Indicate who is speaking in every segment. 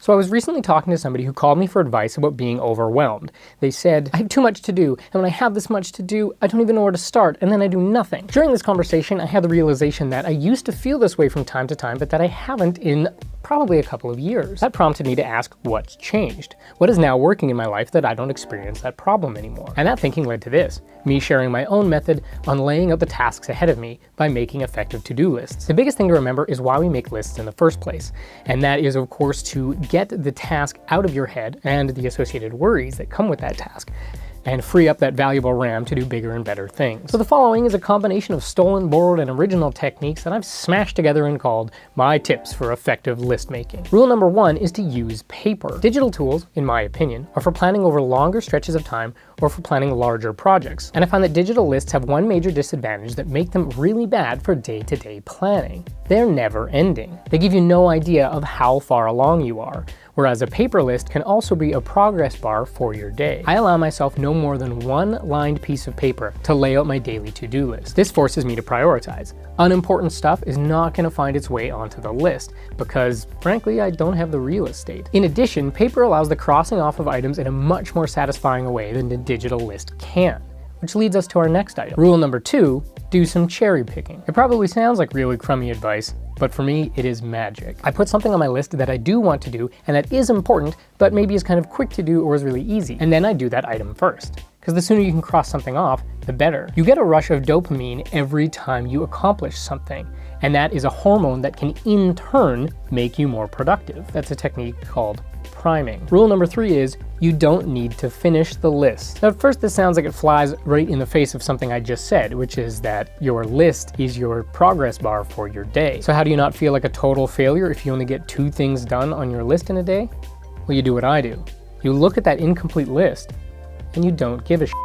Speaker 1: So I was recently talking to somebody who called me for advice about being overwhelmed. They said, I have too much to do, and when I have this much to do, I don't even know where to start, and then I do nothing. During this conversation, I had the realization that I used to feel this way from time to time, but that I haven't in probably a couple of years. That prompted me to ask, what's changed? What is now working in my life that I don't experience that problem anymore? And that thinking led to this, me sharing my own method on laying out the tasks ahead of me by making effective to-do lists. The biggest thing to remember is why we make lists in the first place. And that is, of course, to get the task out of your head and the associated worries that come with that task, and free up that valuable RAM to do bigger and better things. So the following is a combination of stolen, borrowed, and original techniques that I've smashed together and called my tips for effective list making. Rule number 1 is to use paper. Digital tools, in my opinion, are for planning over longer stretches of time or for planning larger projects. And I find that digital lists have one major disadvantage that make them really bad for day-to-day planning. They're never ending. They give you no idea of how far along you are, whereas a paper list can also be a progress bar for your day. I allow myself no more than one lined piece of paper to lay out my daily to-do list. This forces me to prioritize. Unimportant stuff is not going to find its way onto the list because, frankly, I don't have the real estate. In addition, paper allows the crossing off of items in a much more satisfying way than the digital list can. Which leads us to our next item. Rule number 2, do some cherry picking. It probably sounds like really crummy advice, but for me, it is magic. I put something on my list that I do want to do and that is important, but maybe is kind of quick to do or is really easy. And then I do that item first. Because the sooner you can cross something off, the better. You get a rush of dopamine every time you accomplish something. And that is a hormone that can in turn make you more productive. That's a technique called priming. Rule number 3 is you don't need to finish the list. Now, at first this sounds like it flies right in the face of something I just said, which is that your list is your progress bar for your day. So how do you not feel like a total failure if you only get 2 things done on your list in a day? Well, you do what I do. You look at that incomplete list and you don't give a shit.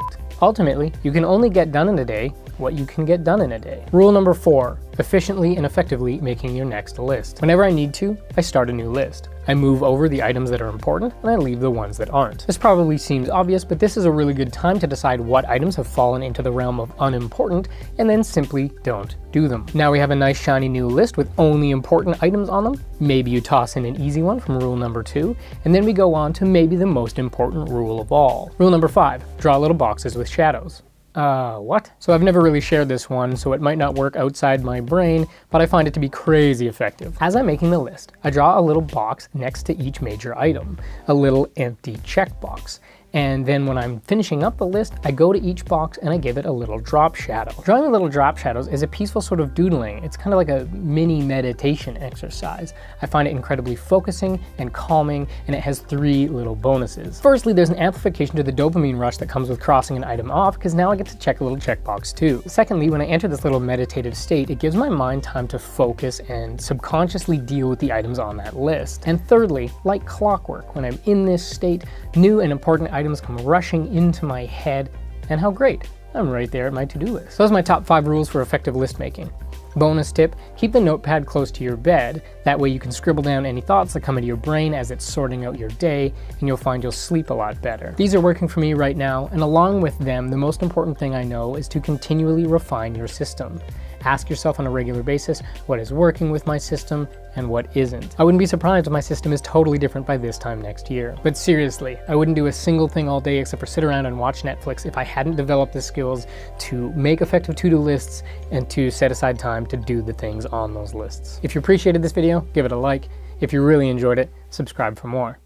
Speaker 1: Ultimately, you can only get done in a day what you can get done in a day. Rule number 4, efficiently and effectively making your next list. Whenever I need to, I start a new list. I move over the items that are important and I leave the ones that aren't. This probably seems obvious, but this is a really good time to decide what items have fallen into the realm of unimportant and then simply don't do them. Now we have a nice shiny new list with only important items on them. Maybe you toss in an easy one from rule number 2, and then we go on to maybe the most important rule of all. Rule number 5, draw little boxes with shadows. What? So I've never really shared this one, so it might not work outside my brain, but I find it to be crazy effective. As I'm making the list, I draw a little box next to each major item, a little empty checkbox. And then when I'm finishing up the list, I go to each box and I give it a little drop shadow. Drawing little drop shadows is a peaceful sort of doodling. It's kind of like a mini meditation exercise. I find it incredibly focusing and calming, and it has 3 little bonuses. Firstly, there's an amplification to the dopamine rush that comes with crossing an item off, because now I get to check a little checkbox too. Secondly, when I enter this little meditative state, it gives my mind time to focus and subconsciously deal with the items on that list. And thirdly, like clockwork, when I'm in this state, new and important items come rushing into my head, and how great, I'm right there at my to-do list. Those are my top 5 rules for effective list making. Bonus tip, keep the notepad close to your bed. That way you can scribble down any thoughts that come into your brain as it's sorting out your day, and you'll find you'll sleep a lot better. These are working for me right now, and along with them, the most important thing I know is to continually refine your system. Ask yourself on a regular basis what is working with my system and what isn't. I wouldn't be surprised if my system is totally different by this time next year. But seriously, I wouldn't do a single thing all day except for sit around and watch Netflix if I hadn't developed the skills to make effective to-do lists and to set aside time to do the things on those lists. If you appreciated this video, give it a like. If you really enjoyed it, subscribe for more.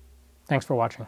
Speaker 1: Thanks for watching.